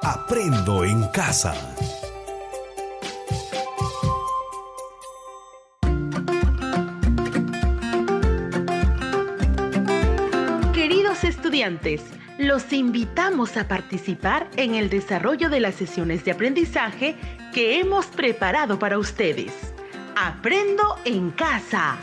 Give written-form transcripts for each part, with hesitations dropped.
Aprendo en casa. Queridos estudiantes, los invitamos a participar en el desarrollo de las sesiones de aprendizaje que hemos preparado para ustedes. Aprendo en casa.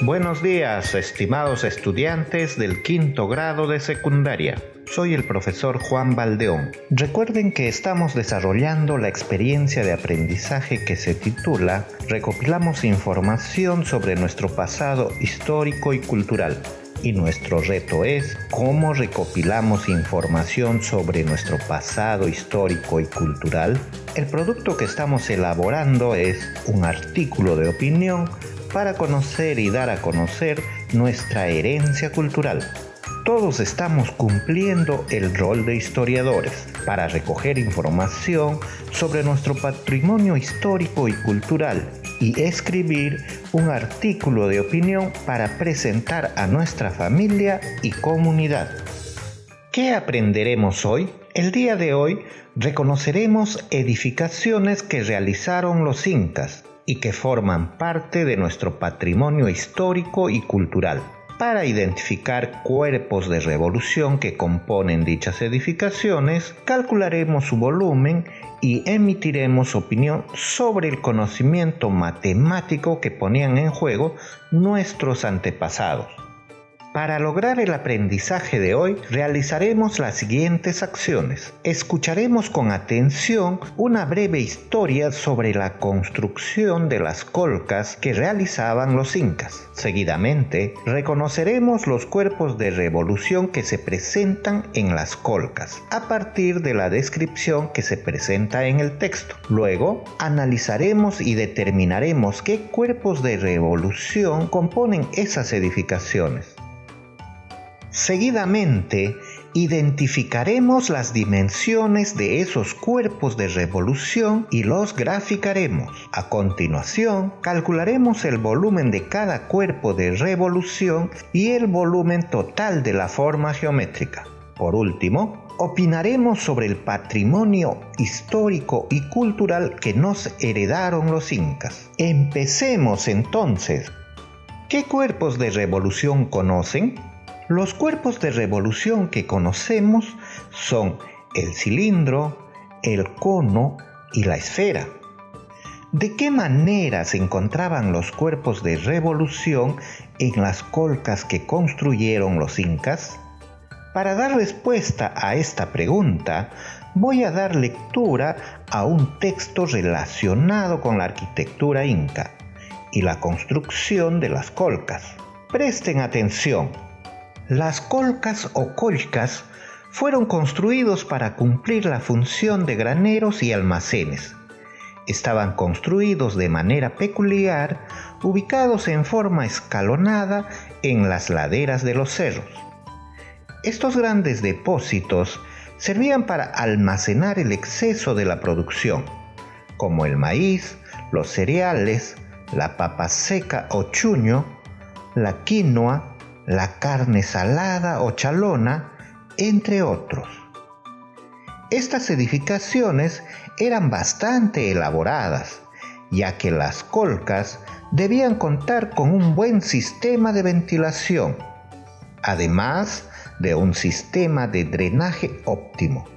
Buenos días, estimados estudiantes del quinto grado de secundaria. Soy el profesor Juan Valdeón. Recuerden que estamos desarrollando la experiencia de aprendizaje que se titula Recopilamos información sobre nuestro pasado histórico y cultural. Y nuestro reto es ¿cómo recopilamos información sobre nuestro pasado histórico y cultural? El producto que estamos elaborando es un artículo de opinión para conocer y dar a conocer nuestra herencia cultural. Todos estamos cumpliendo el rol de historiadores para recoger información sobre nuestro patrimonio histórico y cultural y escribir un artículo de opinión para presentar a nuestra familia y comunidad. ¿Qué aprenderemos hoy? El día de hoy reconoceremos edificaciones que realizaron los incas y que forman parte de nuestro patrimonio histórico y cultural. Para identificar cuerpos de revolución que componen dichas edificaciones, calcularemos su volumen y emitiremos opinión sobre el conocimiento matemático que ponían en juego nuestros antepasados. Para lograr el aprendizaje de hoy, realizaremos las siguientes acciones. Escucharemos con atención una breve historia sobre la construcción de las colcas que realizaban los incas. Seguidamente, reconoceremos los cuerpos de revolución que se presentan en las colcas, a partir de la descripción que se presenta en el texto. Luego, analizaremos y determinaremos qué cuerpos de revolución componen esas edificaciones. Seguidamente, identificaremos las dimensiones de esos cuerpos de revolución y los graficaremos. A continuación, calcularemos el volumen de cada cuerpo de revolución y el volumen total de la forma geométrica. Por último, opinaremos sobre el patrimonio histórico y cultural que nos heredaron los incas. Empecemos entonces. ¿Qué cuerpos de revolución conocen? Los cuerpos de revolución que conocemos son el cilindro, el cono y la esfera. ¿De qué manera se encontraban los cuerpos de revolución en las colcas que construyeron los incas? Para dar respuesta a esta pregunta, voy a dar lectura a un texto relacionado con la arquitectura inca y la construcción de las colcas. Presten atención. Las colcas o colcas fueron construidos para cumplir la función de graneros y almacenes. Estaban construidos de manera peculiar, ubicados en forma escalonada en las laderas de los cerros. Estos grandes depósitos servían para almacenar el exceso de la producción, como el maíz, los cereales, la papa seca o chuño, la quinoa, la carne salada o chalona, entre otros. Estas edificaciones eran bastante elaboradas, ya que las colcas debían contar con un buen sistema de ventilación, además de un sistema de drenaje óptimo.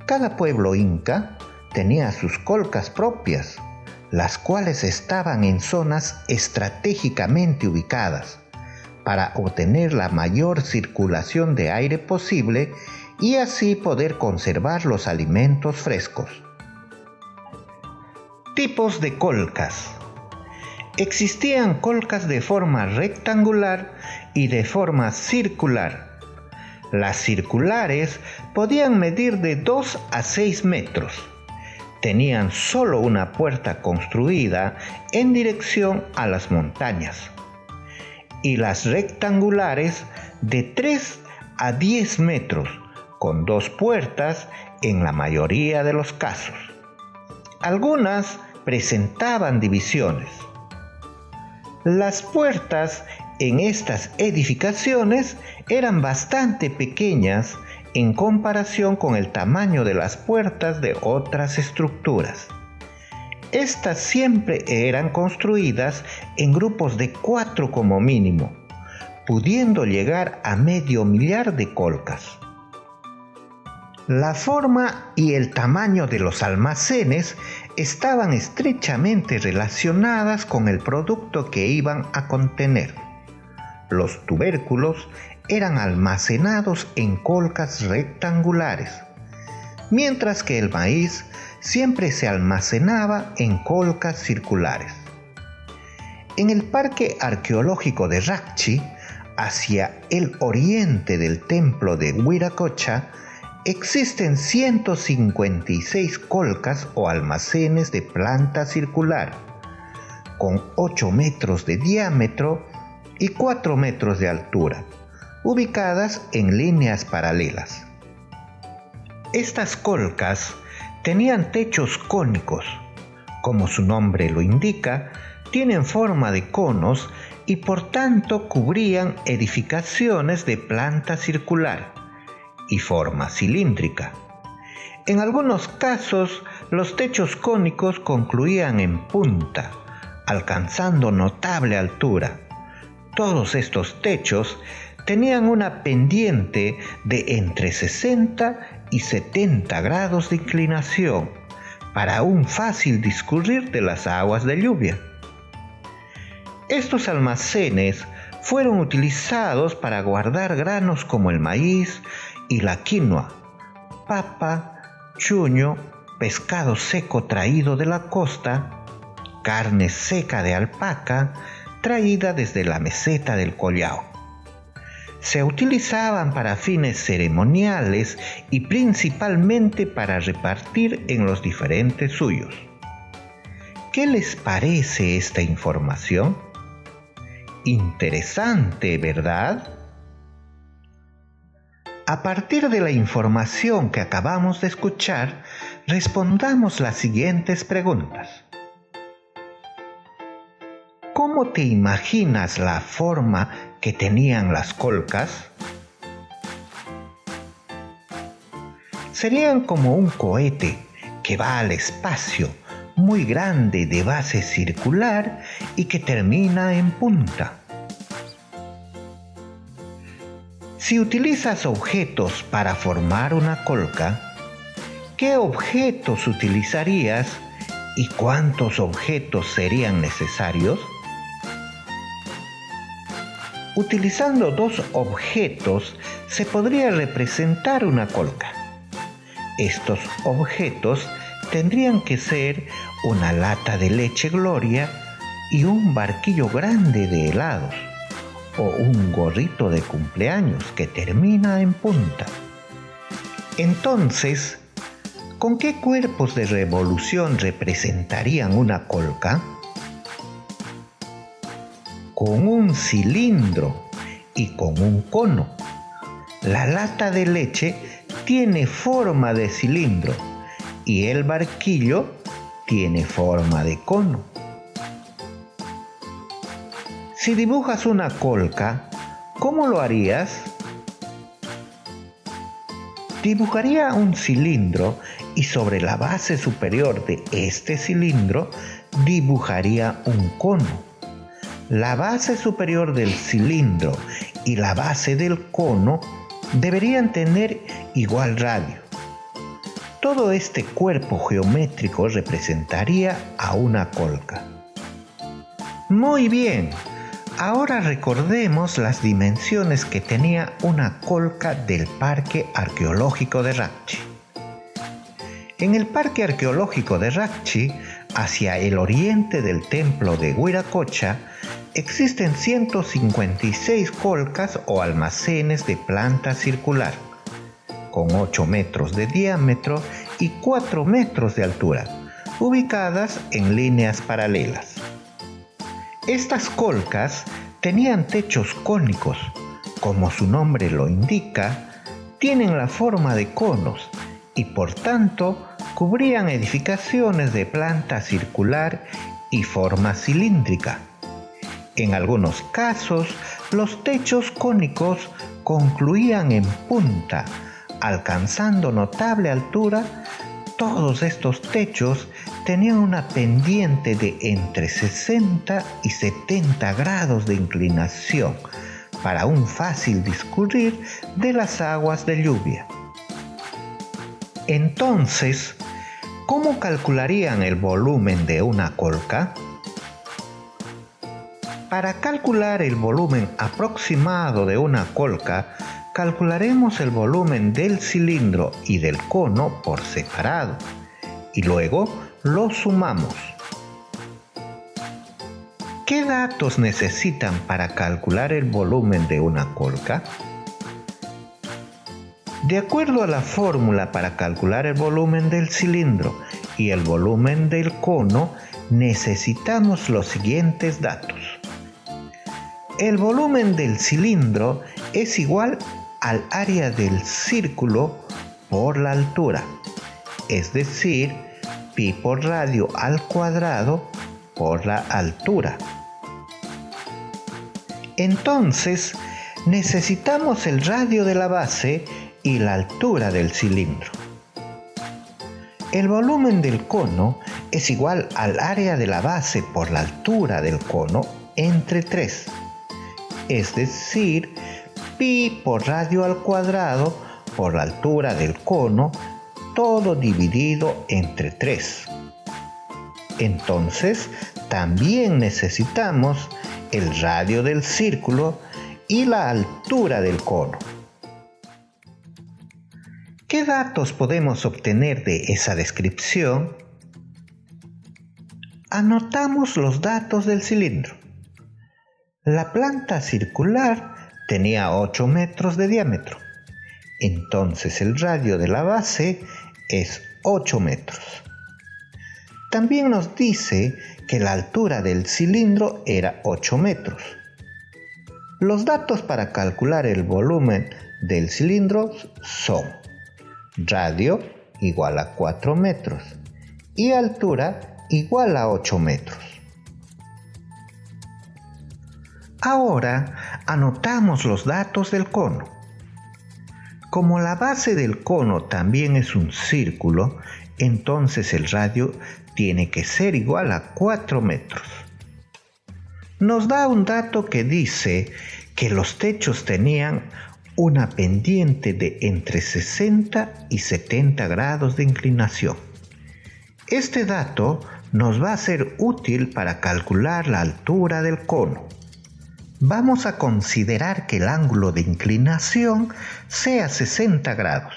Cada pueblo inca tenía sus colcas propias, las cuales estaban en zonas estratégicamente ubicadas, para obtener la mayor circulación de aire posible y así poder conservar los alimentos frescos. Tipos de colcas. Existían colcas de forma rectangular y de forma circular. Las circulares podían medir de 2 a 6 metros. Tenían solo una puerta construida en dirección a las montañas. Y las rectangulares de 3 a 10 metros, con 2 puertas en la mayoría de los casos. Algunas presentaban divisiones. Las puertas en estas edificaciones eran bastante pequeñas en comparación con el tamaño de las puertas de otras estructuras. Estas siempre eran construidas en grupos de 4 como mínimo, pudiendo llegar a medio millar de colcas. La forma y el tamaño de los almacenes estaban estrechamente relacionadas con el producto que iban a contener. Los tubérculos eran almacenados en colcas rectangulares, mientras que el maíz siempre se almacenaba en colcas circulares. En el Parque Arqueológico de Racchi, hacia el oriente del templo de Wiracocha, existen 156 colcas o almacenes de planta circular, con 8 metros de diámetro y 4 metros de altura, ubicadas en líneas paralelas. Estas colcas tenían techos cónicos. Como su nombre lo indica, tienen forma de conos y por tanto cubrían edificaciones de planta circular y forma cilíndrica. En algunos casos, los techos cónicos concluían en punta, alcanzando notable altura. Todos estos techos tenían una pendiente de entre 60 y 70 grados de inclinación para un fácil discurrir de las aguas de lluvia. Estos almacenes fueron utilizados para guardar granos como el maíz y la quinoa, papa, chuño, pescado seco traído de la costa, carne seca de alpaca traída desde la meseta del Collao. Se utilizaban para fines ceremoniales y principalmente para repartir en los diferentes suyos. ¿Qué les parece esta información? Interesante, ¿verdad? A partir de la información que acabamos de escuchar, respondamos las siguientes preguntas. ¿Cómo te imaginas la forma que tenían las colcas? Serían como un cohete que va al espacio, muy grande, de base circular y que termina en punta. Si utilizas objetos para formar una colca, ¿qué objetos utilizarías y cuántos objetos serían necesarios? Utilizando 2 objetos se podría representar una colca. Estos objetos tendrían que ser una lata de leche Gloria y un barquillo grande de helados, o un gorrito de cumpleaños que termina en punta. Entonces, ¿con qué cuerpos de revolución representarían una colca? Con un cilindro y con un cono. La lata de leche tiene forma de cilindro y el barquillo tiene forma de cono. Si dibujas una colca, ¿cómo lo harías? Dibujaría un cilindro y sobre la base superior de este cilindro dibujaría un cono. La base superior del cilindro y la base del cono deberían tener igual radio. Todo este cuerpo geométrico representaría a una colca. Muy bien, ahora recordemos las dimensiones que tenía una colca del Parque Arqueológico de Racchi. En el Parque Arqueológico de Racchi, hacia el oriente del templo de Wiracocha, existen 156 colcas o almacenes de planta circular, con 8 metros de diámetro y 4 metros de altura, ubicadas en líneas paralelas. Estas colcas tenían techos cónicos, como su nombre lo indica, tienen la forma de conos y por tanto cubrían edificaciones de planta circular y forma cilíndrica. En algunos casos, los techos cónicos concluían en punta, alcanzando notable altura. Todos estos techos tenían una pendiente de entre 60 y 70 grados de inclinación para un fácil discurrir de las aguas de lluvia. Entonces, ¿cómo calcularían el volumen de una colca? Para calcular el volumen aproximado de una colca, calcularemos el volumen del cilindro y del cono por separado y luego los sumamos. ¿Qué datos necesitan para calcular el volumen de una colca? De acuerdo a la fórmula para calcular el volumen del cilindro y el volumen del cono, necesitamos los siguientes datos. El volumen del cilindro es igual al área del círculo por la altura, es decir, pi por radio al cuadrado por la altura. Entonces, necesitamos el radio de la base y la altura del cilindro. El volumen del cono es igual al área de la base por la altura del cono entre 3, es decir, pi por radio al cuadrado por la altura del cono, todo dividido entre 3. Entonces, también necesitamos el radio del círculo y la altura del cono. ¿Qué datos podemos obtener de esa descripción? Anotamos los datos del cilindro. La planta circular tenía 8 metros de diámetro, entonces el radio de la base es 8 metros. También nos dice que la altura del cilindro era 8 metros. Los datos para calcular el volumen del cilindro son radio igual a 4 metros y altura igual a 8 metros. Ahora anotamos los datos del cono. Como la base del cono también es un círculo, entonces el radio tiene que ser igual a 4 metros. Nos da un dato que dice que los techos tenían una pendiente de entre 60 y 70 grados de inclinación. Este dato nos va a ser útil para calcular la altura del cono. Vamos a considerar que el ángulo de inclinación sea 60 grados.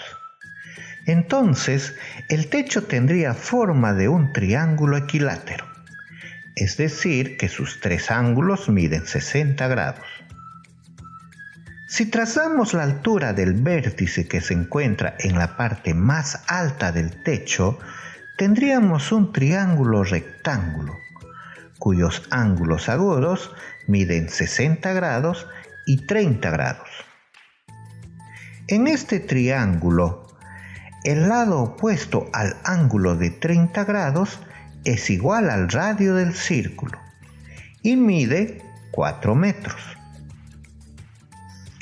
Entonces, el techo tendría forma de un triángulo equilátero, es decir, que sus tres ángulos miden 60 grados. Si trazamos la altura del vértice que se encuentra en la parte más alta del techo, tendríamos un triángulo rectángulo, cuyos ángulos agudos miden 60 grados y 30 grados. En este triángulo, el lado opuesto al ángulo de 30 grados es igual al radio del círculo y mide 4 metros.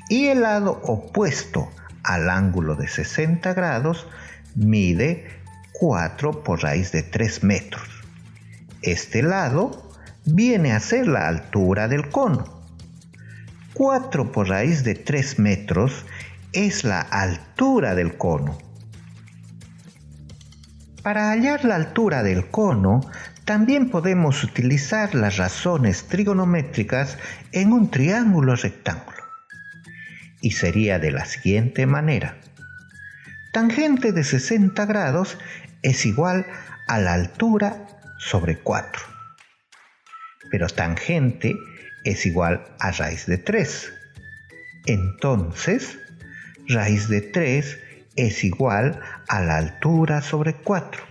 Y el lado opuesto al ángulo de 60 grados mide 4 por raíz de 3 metros. Este lado viene a ser la altura del cono. 4 por raíz de 3 metros es la altura del cono. Para hallar la altura del cono, también podemos utilizar las razones trigonométricas en un triángulo rectángulo. Y sería de la siguiente manera. Tangente de 60 grados es igual a la altura sobre 4. Pero tangente es igual a raíz de 3. Entonces, raíz de 3 es igual a la altura sobre 4.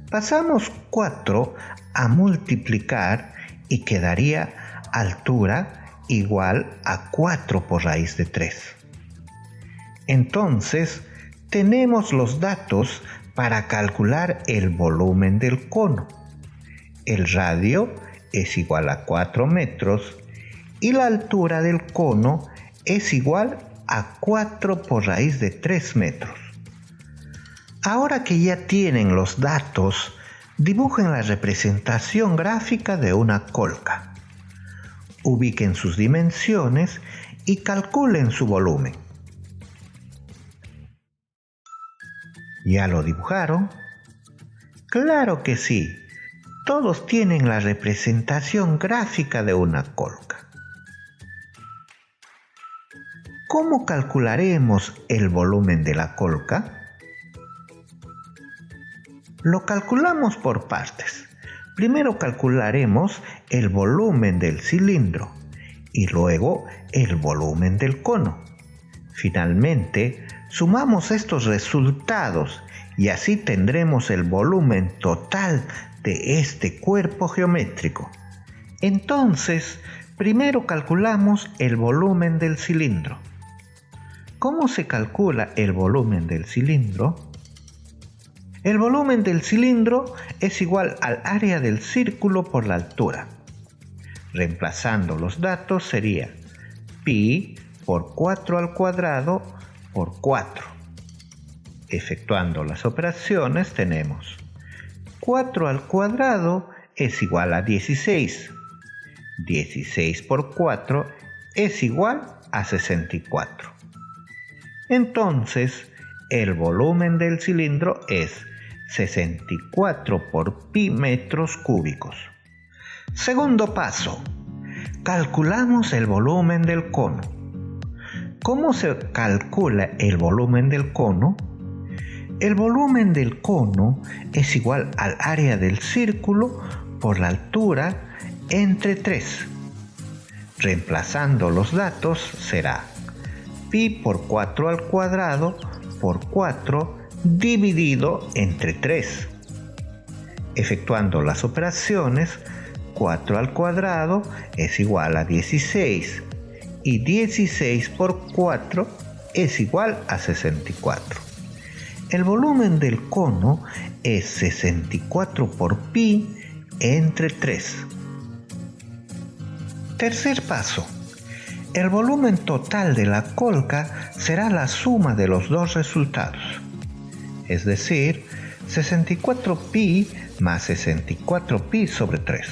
Pasamos 4 a multiplicar y quedaría altura igual a 4 por raíz de 3. Entonces, tenemos los datos para calcular el volumen del cono. El radio es igual a 4 metros y la altura del cono es igual a 4 por raíz de 3 metros. Ahora que ya tienen los datos, dibujen la representación gráfica de una colca. Ubiquen sus dimensiones y calculen su volumen. ¿Ya lo dibujaron? Claro que sí. Todos tienen la representación gráfica de una colca. ¿Cómo calcularemos el volumen de la colca? Lo calculamos por partes. Primero calcularemos el volumen del cilindro y luego el volumen del cono. Finalmente, sumamos estos resultados y así tendremos el volumen total de este cuerpo geométrico. Entonces, primero calculamos el volumen del cilindro. ¿Cómo se calcula el volumen del cilindro? El volumen del cilindro es igual al área del círculo por la altura. Reemplazando los datos sería pi por 4 al cuadrado por 4. Efectuando las operaciones tenemos 4 al cuadrado es igual a 16. 16 por 4 es igual a 64. Entonces, el volumen del cilindro es 64 por pi metros cúbicos. Segundo paso. Calculamos el volumen del cono. ¿Cómo se calcula el volumen del cono? El volumen del cono es igual al área del círculo por la altura entre 3. Reemplazando los datos será pi por 4 al cuadrado por 4 dividido entre 3. Efectuando las operaciones, 4 al cuadrado es igual a 16 y 16 por 4 es igual a 64. El volumen del cono es 64 por pi entre 3. Tercer paso. El volumen total de la colca será la suma de los dos resultados. Es decir, 64pi más 64pi sobre 3.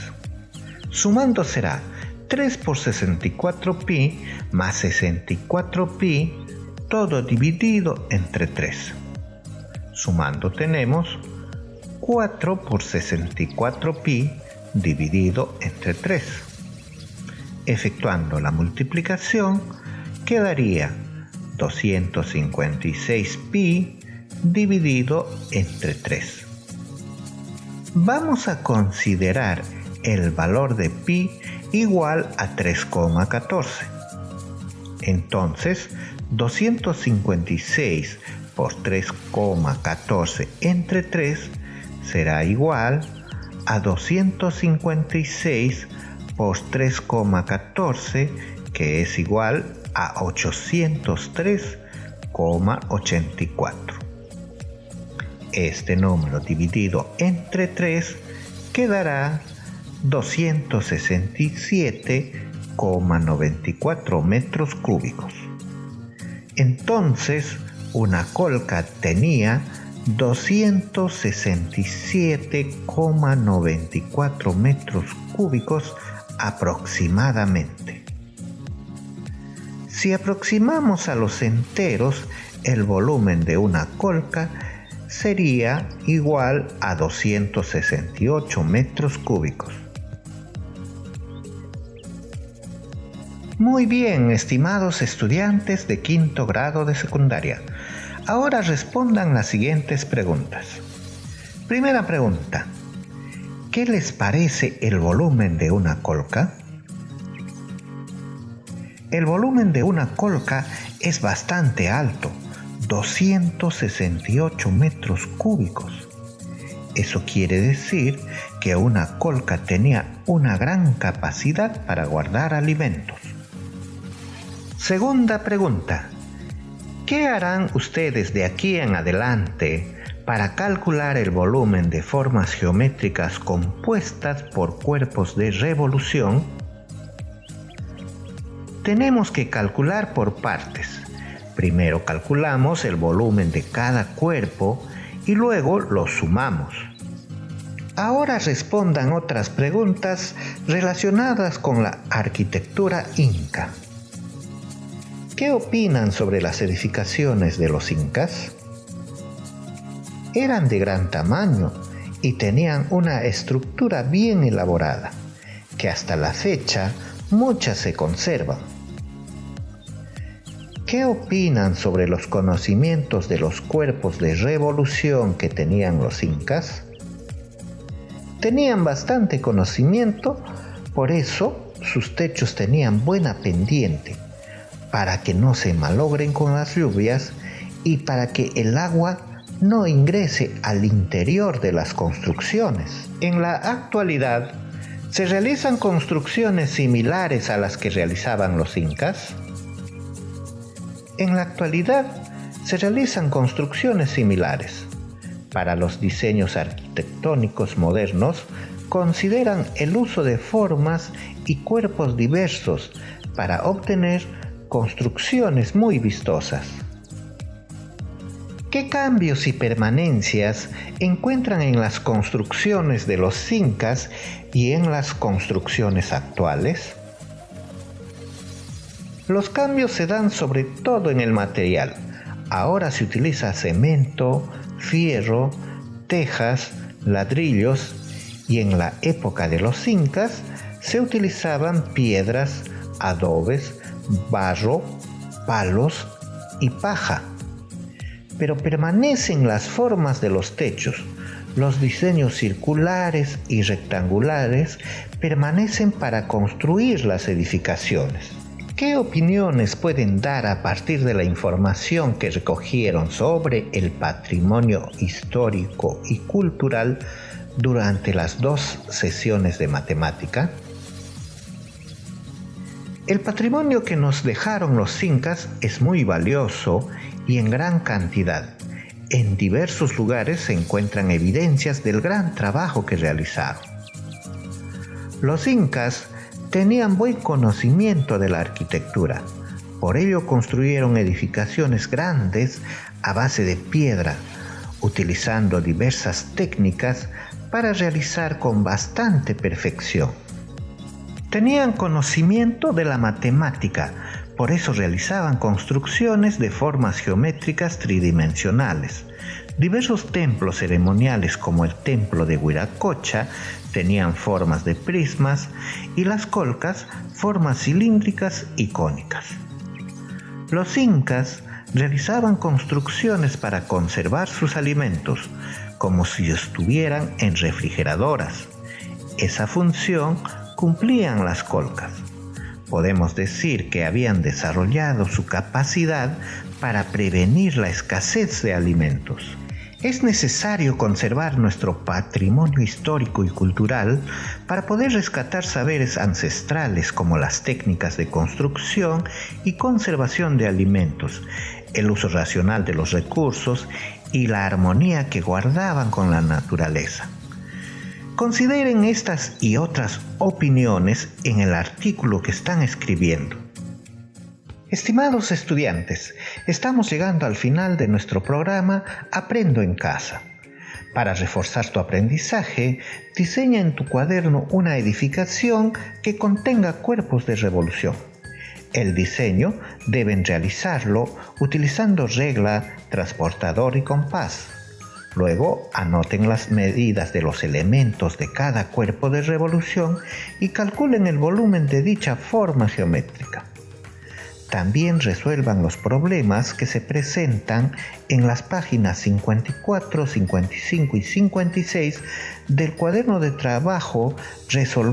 Sumando será 3 por 64pi más 64pi, todo dividido entre 3. Sumando tenemos 4 por 64pi dividido entre 3. Efectuando la multiplicación, quedaría 256pi dividido entre 3. Vamos a considerar el valor de pi igual a 3,14. Entonces, 256 por 3,14 entre 3 será igual a 256 por 3,14, que es igual a 803,84. Este número dividido entre 3 quedará 267,94 metros cúbicos. Entonces, una colca tenía 267,94 metros cúbicos aproximadamente. Si aproximamos a los enteros, el volumen de una colca sería igual a 268 metros cúbicos. Muy bien, estimados estudiantes de quinto grado de secundaria. Ahora respondan las siguientes preguntas. Primera pregunta. ¿Qué les parece el volumen de una colca? El volumen de una colca es bastante alto, 268 metros cúbicos. Eso quiere decir que una colca tenía una gran capacidad para guardar alimentos. Segunda pregunta. ¿Qué harán ustedes de aquí en adelante para calcular el volumen de formas geométricas compuestas por cuerpos de revolución, tenemos que calcular por partes. Primero calculamos el volumen de cada cuerpo y luego lo sumamos. Ahora respondan otras preguntas relacionadas con la arquitectura inca. ¿Qué opinan sobre las edificaciones de los incas? Eran de gran tamaño y tenían una estructura bien elaborada, que hasta la fecha muchas se conservan. ¿Qué opinan sobre los conocimientos de los cuerpos de revolución que tenían los incas? Tenían bastante conocimiento, por eso sus techos tenían buena pendiente, para que no se malogren con las lluvias y para que el agua no ingrese al interior de las construcciones. En la actualidad, ¿se realizan construcciones similares a las que realizaban los incas? En la actualidad, se realizan construcciones similares. Para los diseños arquitectónicos modernos, consideran el uso de formas y cuerpos diversos para obtener construcciones muy vistosas. ¿Qué cambios y permanencias encuentran en las construcciones de los incas y en las construcciones actuales? Los cambios se dan sobre todo en el material. Ahora se utiliza cemento, fierro, tejas, ladrillos, y en la época de los incas se utilizaban piedras, adobes, barro, palos y paja. Pero permanecen las formas de los techos. Los diseños circulares y rectangulares permanecen para construir las edificaciones. ¿Qué opiniones pueden dar a partir de la información que recogieron sobre el patrimonio histórico y cultural durante las 2 sesiones de matemática? El patrimonio que nos dejaron los incas es muy valioso y en gran cantidad. En diversos lugares se encuentran evidencias del gran trabajo que realizaron. Los incas tenían buen conocimiento de la arquitectura, por ello construyeron edificaciones grandes a base de piedra, utilizando diversas técnicas para realizar con bastante perfección. Tenían conocimiento de la matemática, por eso realizaban construcciones de formas geométricas tridimensionales. Diversos templos ceremoniales como el templo de Huiracocha tenían formas de prismas y las colcas formas cilíndricas y cónicas. Los incas realizaban construcciones para conservar sus alimentos como si estuvieran en refrigeradoras. Esa función cumplían las colcas. Podemos decir que habían desarrollado su capacidad para prevenir la escasez de alimentos. Es necesario conservar nuestro patrimonio histórico y cultural para poder rescatar saberes ancestrales como las técnicas de construcción y conservación de alimentos, el uso racional de los recursos y la armonía que guardaban con la naturaleza. Consideren estas y otras opiniones en el artículo que están escribiendo. Estimados estudiantes, estamos llegando al final de nuestro programa Aprendo en Casa. Para reforzar tu aprendizaje, diseña en tu cuaderno una edificación que contenga cuerpos de revolución. El diseño deben realizarlo utilizando regla, transportador y compás. Luego anoten las medidas de los elementos de cada cuerpo de revolución y calculen el volumen de dicha forma geométrica. También resuelvan los problemas que se presentan en las páginas 54, 55 y 56 del cuaderno de trabajo Resolver